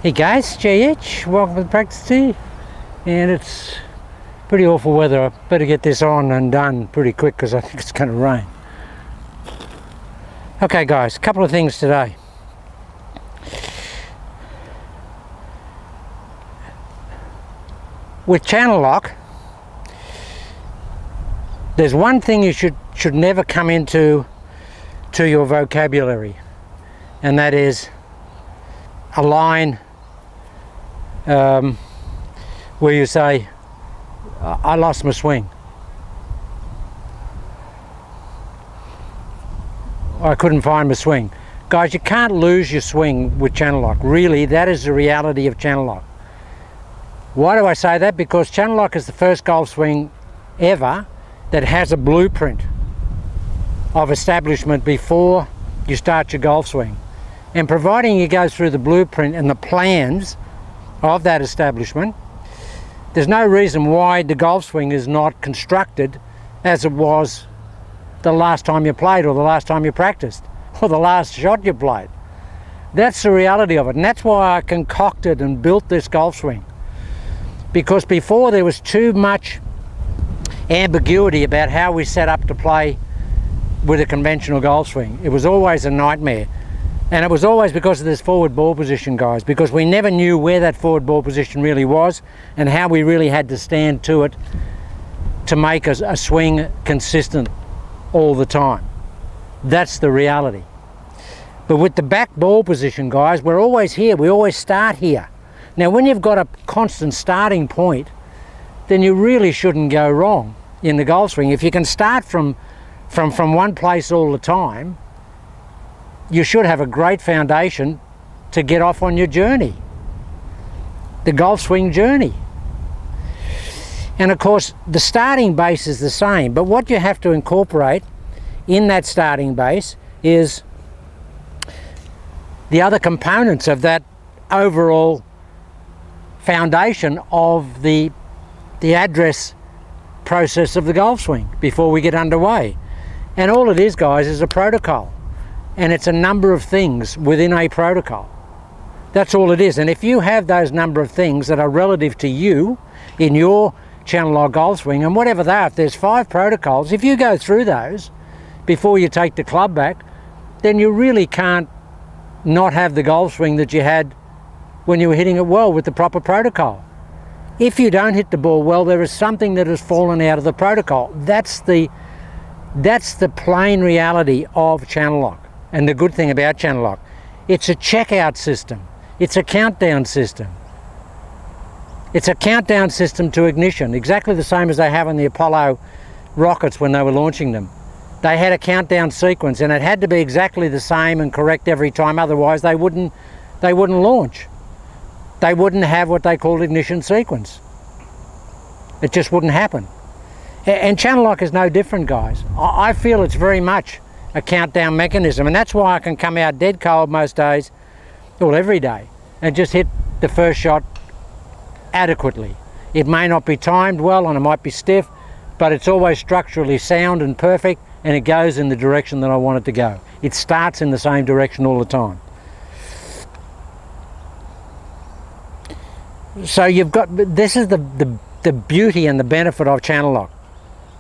Hey guys, JH, welcome to the practice tee. And it's pretty awful weather. I better get this on and done pretty quick because I think it's going to rain. Okay guys, a couple of things today. With channel lock, there's one thing you should never come into your vocabulary, and that is a line where you say, I lost my swing. I couldn't find my swing. Guys, you can't lose your swing with channel lock. Really, that is the reality of channel lock. Why do I say that? Because channel lock is the first golf swing ever that has a blueprint of establishment before you start your golf swing. And providing you go through the blueprint and the plans of that establishment, there's no reason why the golf swing is not constructed as it was the last time you played, or the last time you practiced, or the last shot you played. That's the reality of it, and that's why I concocted and built this golf swing. Because before there was too much ambiguity about how we set up to play with a conventional golf swing. It was always a nightmare. And it was always because of this forward ball position, guys, because we never knew where that forward ball position really was and how we really had to stand to it to make a swing consistent all the time. That's the reality. But with the back ball position, guys, we're always here. We always start here. Now, when you've got a constant starting point, then you really shouldn't go wrong in the golf swing. If you can start from one place all the time, you should have a great foundation to get off on your journey, the golf swing journey. And of course, the starting base is the same, but what you have to incorporate in that starting base is the other components of that overall foundation of the address process of the golf swing before we get underway. And all it is, guys, is a protocol. And it's a number of things within a protocol. That's all it is. And if you have those number of things that are relative to you in your channel lock golf swing, and whatever they are, if there's 5 protocols, if you go through those before you take the club back, then you really can't not have the golf swing that you had when you were hitting it well with the proper protocol. If you don't hit the ball well, there is something that has fallen out of the protocol. That's the plain reality of channel lock. And the good thing about channel lock, it's a checkout system. It's a countdown system. It's a countdown system to ignition, exactly the same as they have on the Apollo rockets when they were launching them. They had a countdown sequence, and it had to be exactly the same and correct every time, otherwise they wouldn't launch. They wouldn't have what they called ignition sequence. It just wouldn't happen. And channel lock is no different, guys. I feel it's very much a countdown mechanism, and that's why I can come out dead cold most days, well, every day, and just hit the first shot adequately. It may not be timed well and it might be stiff, but it's always structurally sound and perfect, and it goes in the direction that I want it to go. It starts in the same direction all the time. So you've got, this is the beauty and the benefit of channel lock.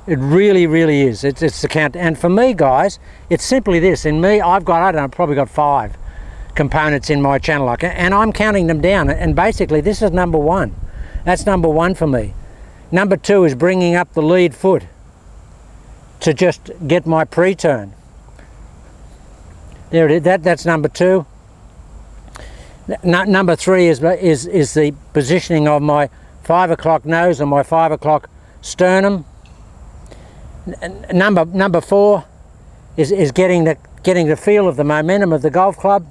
It really, really is. It's the count. And for me, guys, it's simply this. In me, I don't know, I've probably got 5 components in my channel lock, and I'm counting them down. And basically, this is number 1. That's number 1 for me. Number 2 is bringing up the lead foot to just get my pre-turn. There it is. That's number 2. Number 3 is the positioning of my 5 o'clock nose and my 5 o'clock sternum. Number 4 is getting the feel of the momentum of the golf club,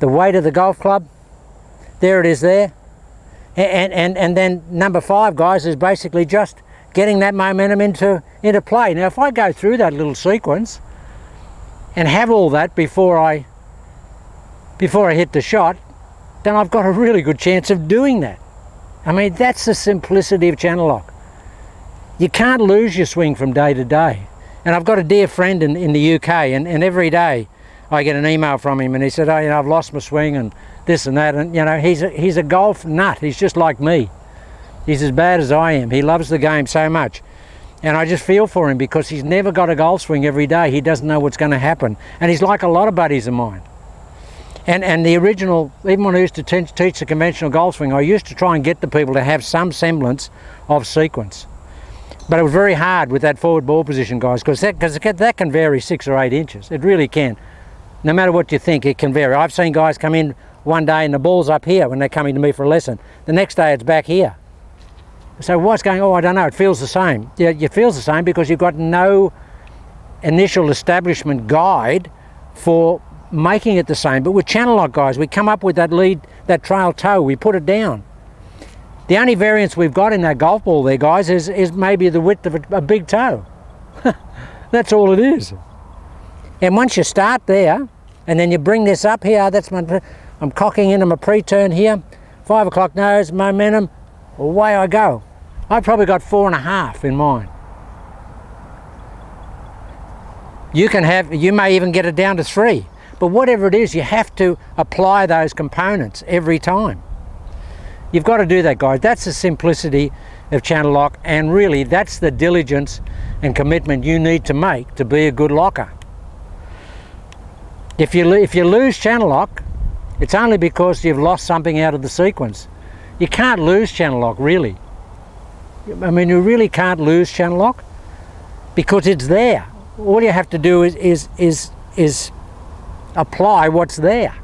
the weight of the golf club. There it is there. And then number 5, guys, is basically just getting that momentum into play. Now, if I go through that little sequence and have all that before I hit the shot, then I've got a really good chance of doing that. I mean, that's the simplicity of channel lock. You can't lose your swing from day to day. And I've got a dear friend in the UK, and every day I get an email from him and he said, oh, you know, I've lost my swing and this and that. And, you know, he's a golf nut. He's just like me. He's as bad as I am. He loves the game so much. And I just feel for him because he's never got a golf swing every day. He doesn't know what's going to happen. And he's like a lot of buddies of mine. And the original, even when I used to teach the conventional golf swing, I used to try and get the people to have some semblance of sequence. But it was very hard with that forward ball position, guys, because that can vary 6 or 8 inches. It really can. No matter what you think, it can vary. I've seen guys come in one day and the ball's up here when they're coming to me for a lesson. The next day it's back here. So what's going on? Oh, I don't know. It feels the same. Yeah, it feels the same because you've got no initial establishment guide for making it the same. But with channel lock, guys, we come up with that lead, that trail toe, we put it down. The only variance we've got in that golf ball there, guys, is maybe the width of a big toe. That's all it is. And once you start there, and then you bring this up here, I'm cocking into my pre-turn here, 5 o'clock nose, momentum, away I go. I've probably got 4.5 in mine. You may even get it down to 3. But whatever it is, you have to apply those components every time. You've got to do that, guys. That's the simplicity of channel lock, and really that's the diligence and commitment you need to make to be a good locker. If you lose channel lock, it's only because you've lost something out of the sequence. You can't lose channel lock, really. I mean, you really can't lose channel lock because it's there. All you have to do is apply what's there.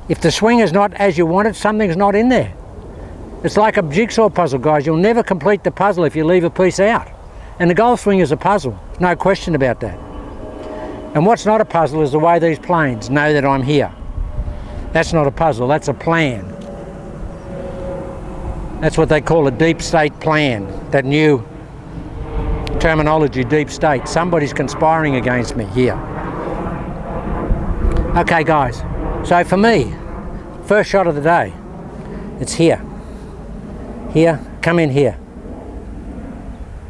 If the swing is not as you want it, something's not in there. It's like a jigsaw puzzle, guys. You'll never complete the puzzle if you leave a piece out. And the golf swing is a puzzle, no question about that. And what's not a puzzle is the way these planes know that I'm here. That's not a puzzle, that's a plan. That's what they call a deep state plan, that new terminology, deep state. Somebody's conspiring against me here. Okay, guys, so for me, first shot of the day, it's here. Here, come in here.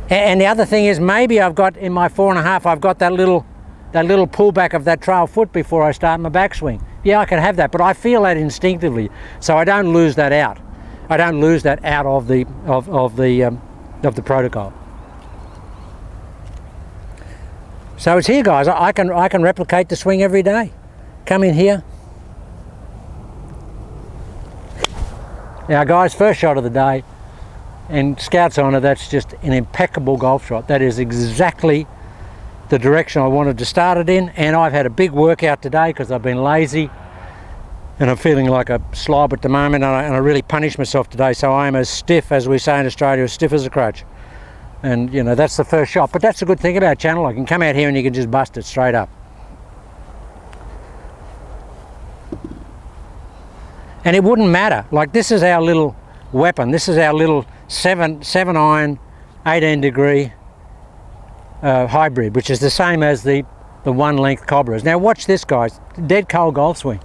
And the other thing is, maybe I've got in my 4.5, I've got that little pullback of that trail foot before I start my backswing. Yeah, I can have that, but I feel that instinctively, so I don't lose that out. I don't lose that out of the protocol. So it's here, guys. I can replicate the swing every day. Come in here. Now, guys, first shot of the day, and Scout's honour, that's just an impeccable golf shot. That is exactly the direction I wanted to start it in, and I've had a big workout today because I've been lazy and I'm feeling like a slob at the moment, and I really punished myself today, so I am as stiff, as we say in Australia, as stiff as a crutch. And you know, that's the first shot. But that's the good thing about channel lock. You can come out here and you can just bust it straight up. And it wouldn't matter. Like, this is our little weapon. This is our little 7 iron 18 degree hybrid, which is the same as the 1 length Cobras. Now watch this, guys. Dead cold golf swing.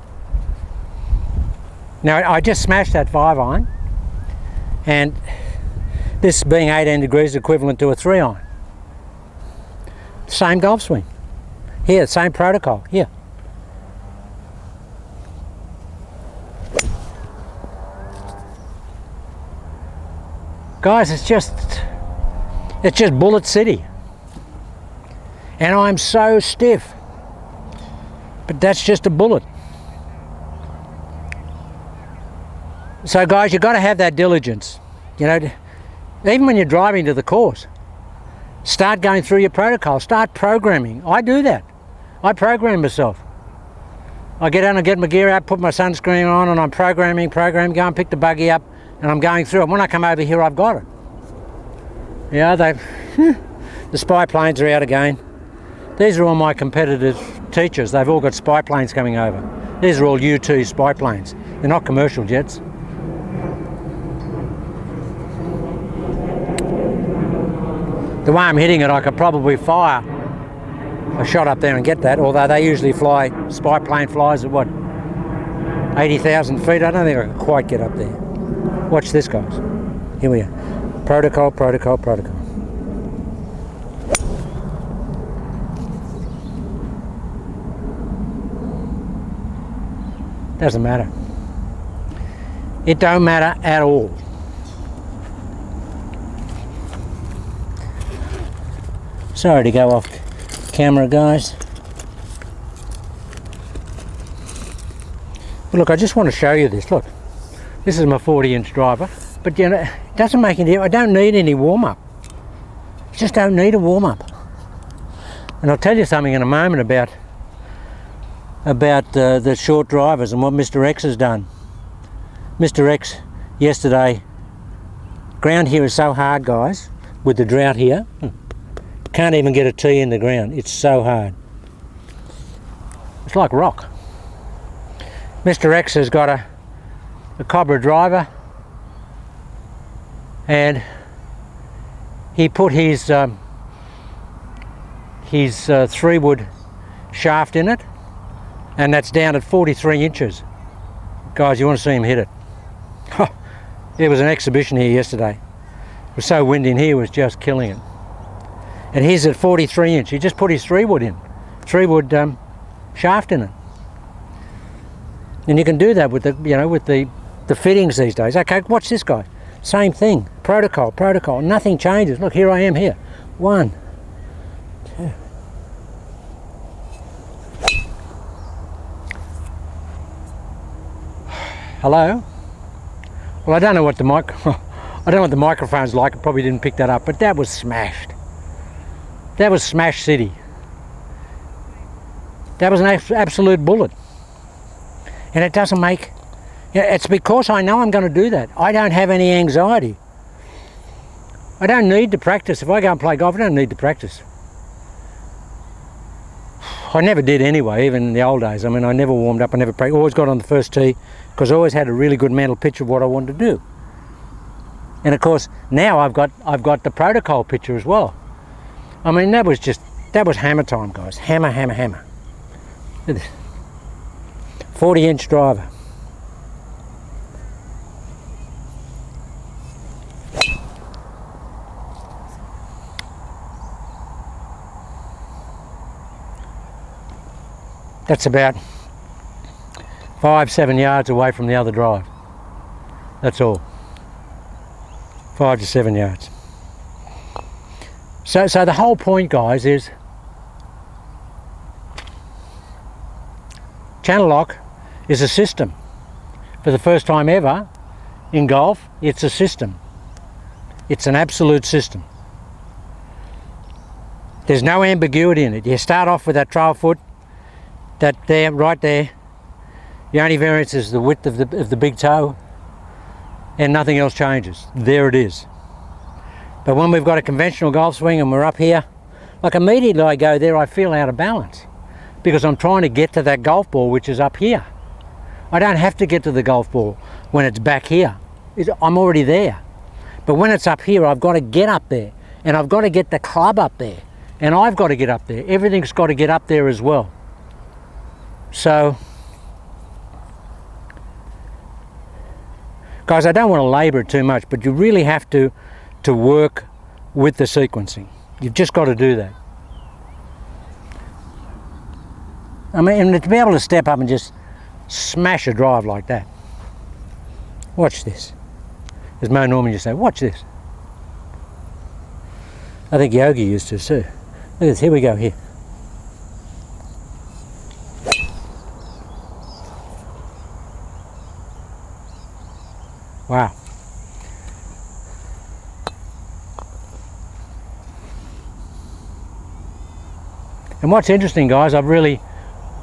Now I just smashed that 5 iron, and this being 18 degrees equivalent to a 3 iron. Same golf swing. Here, same protocol. Here. Guys, it's just bullet city. And I'm so stiff. But that's just a bullet. So guys, you've got to have that diligence. You know, even when you're driving to the course, start going through your protocol, start programming. I do that. I program myself. I get out and get my gear out, put my sunscreen on, and I'm programming, go and pick the buggy up, and I'm going through it. When I come over here, I've got it. Yeah, the spy planes are out again. These are all my competitive teachers. They've all got spy planes coming over. These are all U-2 spy planes. They're not commercial jets. The way I'm hitting it, I could probably fire a shot up there and get that, although they usually fly, spy plane flies at what, 80,000 feet? I don't think I can quite get up there. Watch this, guys. Here we are. Protocol. Doesn't matter. It don't matter at all. Sorry to go off camera, guys. But look, I just want to show you this. Look, this is my 40-inch driver, but you know, it doesn't make any. I don't need any warm-up. You just don't need a warm-up. And I'll tell you something in a moment about the short drivers and what Mr. X has done. Mr. X yesterday, ground here is so hard, guys, with the drought here. Can't even get a tee in the ground. It's so hard. It's like rock. Mr. X has got a Cobra driver, and he put his 3-wood shaft in it, and that's down at 43 inches. Guys, you want to see him hit it. It was an exhibition here yesterday. It was so windy in here, it was just killing it. And he's at 43 inch. He just put his 3-wood in, 3-wood shaft in it. And you can do that with the fittings these days. Okay, watch this guy. Same thing. Protocol. Nothing changes. Look, here I am here. 1, 2. Hello? Well, I don't know what the microphone's like. I probably didn't pick that up, but that was smashed. That was Smash City. That was an absolute bullet. And it doesn't make... It's because I know I'm going to do that. I don't have any anxiety. I don't need to practice. If I go and play golf, I don't need to practice. I never did anyway, even in the old days. I mean, I never warmed up. I never practiced. Always got on the first tee because I always had a really good mental picture of what I wanted to do. And of course, now I've got the protocol picture as well. I mean, that was hammer time, guys. Hammer. Look at this. 40-inch driver. That's about 5-7 yards away from the other drive. That's all. 5 to 7 yards. So the whole point, guys, is channel lock is a system. For the first time ever in golf, it's a system. It's an absolute system. There's no ambiguity in it. You start off with that trail foot, right there. The only variance is the width of the big toe, and nothing else changes. There it is. But when we've got a conventional golf swing and we're up here, like immediately I go there, I feel out of balance because I'm trying to get to that golf ball which is up here. I don't have to get to the golf ball when it's back here. I'm already there. But when it's up here, I've got to get up there, and I've got to get the club up there, and I've got to get up there. Everything's got to get up there as well. So, guys, I don't want to labour it too much, but you really have to work with the sequencing. You've just got to do that. I mean, and to be able to step up and just smash a drive like that. Watch this. As Mo Norman used to say, watch this. I think Yogi used to too. Look at this, here we go, here. Wow. And what's interesting, guys, I've really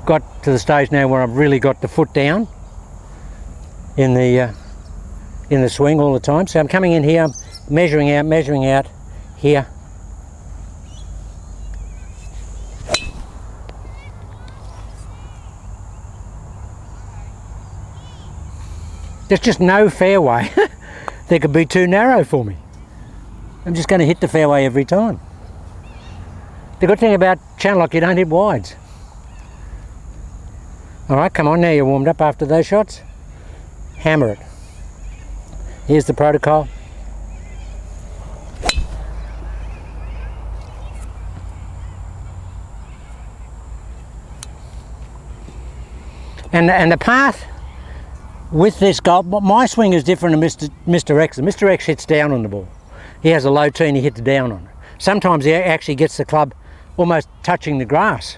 got to the stage now where I've really got the foot down in the swing all the time. So I'm coming in here, measuring out here. There's just no fairway that could be too narrow for me. I'm just going to hit the fairway every time. The good thing about channel lock, you don't hit wides. All right, come on, now you're warmed up after those shots. Hammer it. Here's the protocol. And the path with this golf, my swing is different to Mr. X. Mr. X hits down on the ball. He has a low tee and he hits down on it. Sometimes he actually gets the club almost touching the grass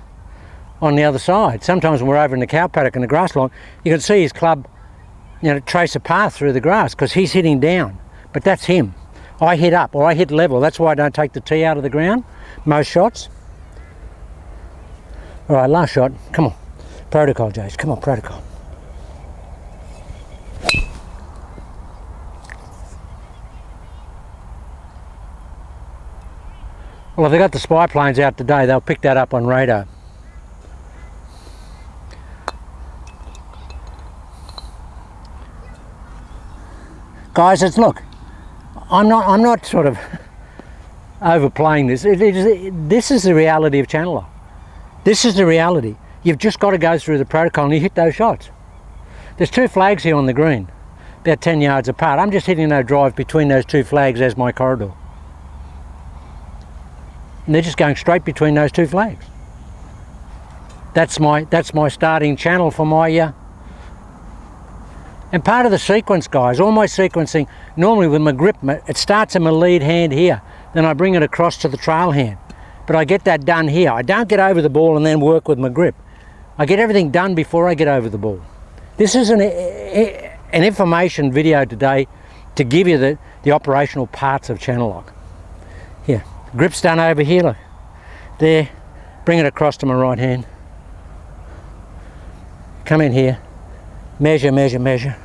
on the other side. Sometimes when we're over in the cow paddock and the grass line, you can see his club, you know, trace a path through the grass because he's hitting down. But that's him. I hit up or I hit level. That's why I don't take the tee out of the ground most shots. All right, last shot. Come on. Protocol, Jace. Come on, protocol. Well, if they got the spy planes out today, they'll pick that up on radar. Guys, look. I'm not sort of overplaying this. This is the reality of channel lock. This is the reality. You've just got to go through the protocol and you hit those shots. There's 2 flags here on the green, about 10 yards apart. I'm just hitting no drive between those 2 flags as my corridor. And they're just going straight between those 2 flags. That's my starting channel for my and part of the sequence, guys, all my sequencing, normally with my grip, it starts in my lead hand here, then I bring it across to the trail hand. But I get that done here. I don't get over the ball and then work with my grip. I get everything done before I get over the ball. This is an information video today to give you the operational parts of channel lock. Here, grip's done over here, look. There, bring it across to my right hand. Come in here, measure, measure, measure.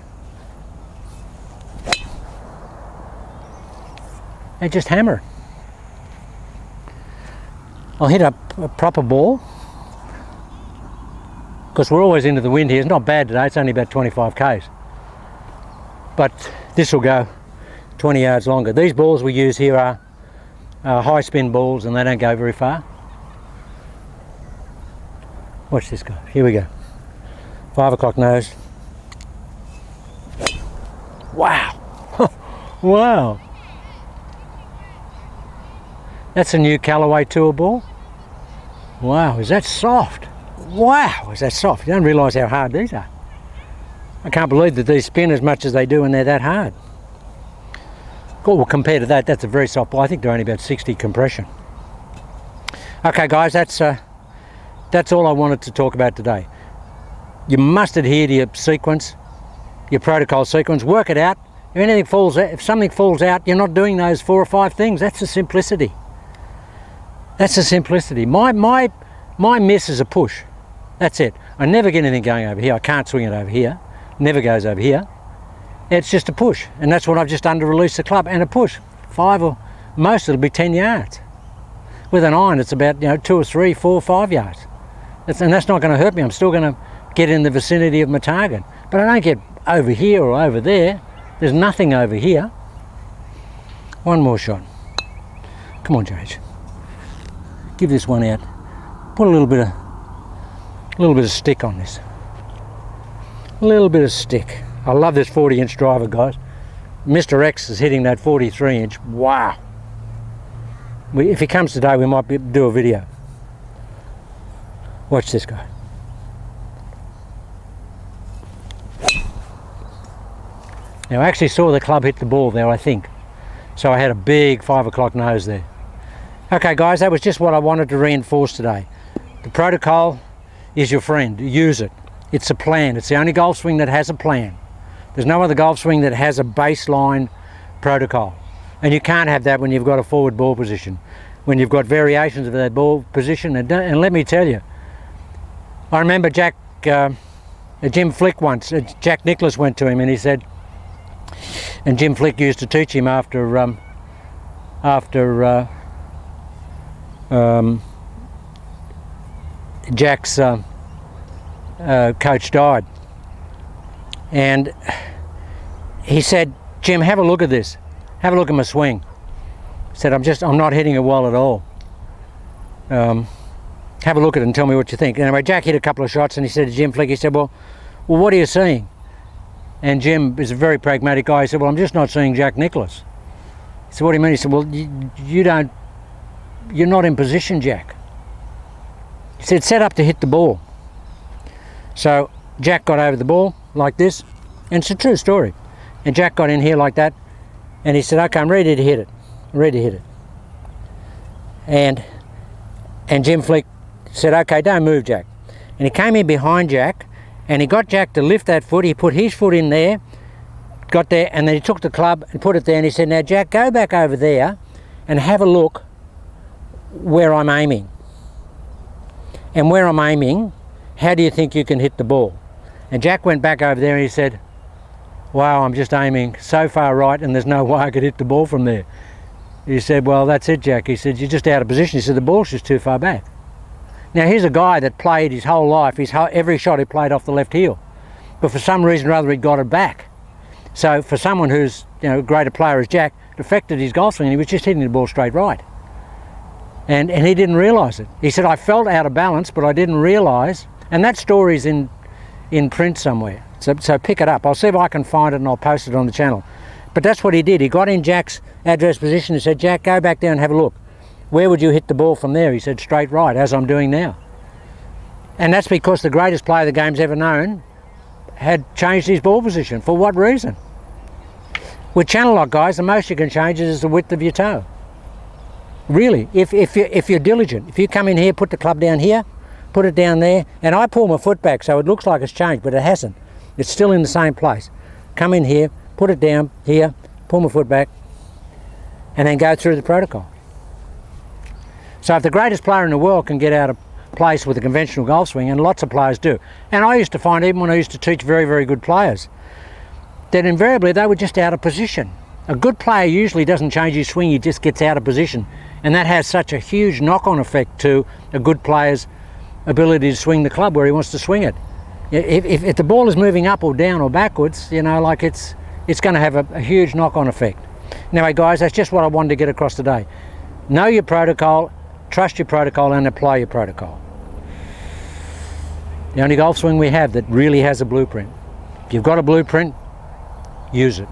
And just hammer it. I'll hit a proper ball, because we're always into the wind here. It's not bad today, it's only about 25 k's. But this will go 20 yards longer. These balls we use here are high spin balls and they don't go very far. Watch this guy, here we go. 5 o'clock nose. Wow, wow. That's a new Callaway Tour ball. Wow, is that soft? Wow, is that soft? You don't realise how hard these are. I can't believe that these spin as much as they do and they're that hard. Well, compared to that, that's a very soft ball. I think they're only about 60 compression. Okay guys, that's all I wanted to talk about today. You must adhere to your sequence, your protocol sequence, work it out. If anything falls out, if something falls out, you're not doing those 4 or 5 things. That's the simplicity. That's the simplicity. My miss is a push. That's it. I never get anything going over here. I can't swing it over here. Never goes over here. It's just a push. And that's what I've just done to release the club. And a push. 5 or most it'll be 10 yards. With an iron it's about 2 or 3, 4, 5 yards. And that's not going to hurt me. I'm still going to get in the vicinity of my target. But I don't get over here or over there. There's nothing over here. One more shot. Come on, Jage. Give this one out. Put a little bit of stick on this. A little bit of stick. I love this 40-inch driver, guys. Mr. X is hitting that 43-inch. Wow. If he comes today, we might do a video. Watch this guy. Now I actually saw the club hit the ball there, I think. So I had a big 5 o'clock nose there. Okay guys, that was just what I wanted to reinforce today. The protocol is your friend. Use it. It's a plan. It's the only golf swing that has a plan. There's no other golf swing that has a baseline protocol. And you can't have that when you've got a forward ball position. When you've got variations of that ball position. And let me tell you, I remember Jim Flick once, Jack Nicklaus went to him and he said, and Jim Flick used to teach him after Jack's coach died, and he said, Jim, have a look at this. Have a look at my swing. He said, I'm not hitting it well at all. Have a look at it and tell me what you think. Anyway, Jack hit a couple of shots and he said to Jim Flick, he said, well, what are you seeing? And Jim is a very pragmatic guy. He said, well, I'm just not seeing Jack Nicklaus. He said, what do you mean? He said, well, you're not in position, Jack. He said, set up to hit the ball. So Jack got over the ball like this, And it's a true story. And Jack got in here like that, and he said, okay, I'm ready to hit it. I'm ready to hit it. And Jim Flick said, okay, don't move, Jack. And he came in behind Jack, and he got Jack to lift that foot. He put his foot in there, got there, and then he took the club and put it there, and he said, now Jack, go back over there and have a look where I'm aiming. And where I'm aiming, how do you think you can hit the ball? And Jack went back over there and he said, wow, I'm just aiming so far right and there's no way I could hit the ball from there. He said, well, that's it, Jack. He said, you're just out of position. He said, the ball's just too far back. Now, here's a guy that played his whole life, every shot he played off the left heel. But for some reason or other, he got it back. So for someone who's, a greater player as Jack, it affected his golf swing. He was just hitting the ball straight right. And he didn't realise it. He said, I felt out of balance, but I didn't realise. And that story's in print somewhere. So pick it up. I'll see if I can find it and I'll post it on the channel. But that's what he did. He got in Jack's adverse position and said, Jack, go back there and have a look. Where would you hit the ball from there? He said, straight right, as I'm doing now. And that's because the greatest player the game's ever known had changed his ball position. For what reason? With channel lock, guys, the most you can change is the width of your toe. Really, if you're diligent. If you come in here, put the club down here, put it down there, and I pull my foot back so it looks like it's changed, but it hasn't. It's still in the same place. Come in here, put it down here, pull my foot back, and then go through the protocol. So if the greatest player in the world can get out of place with a conventional golf swing, and lots of players do, and I used to find, even when I used to teach very, very good players, that invariably they were just out of position. A good player usually doesn't change his swing, he just gets out of position. And that has such a huge knock-on effect to a good player's ability to swing the club where he wants to swing it. If the ball is moving up or down or backwards, it's going to have a huge knock-on effect. Anyway, guys, that's just what I wanted to get across today. Know your protocol, trust your protocol, and apply your protocol. The only golf swing we have that really has a blueprint. If you've got a blueprint, use it.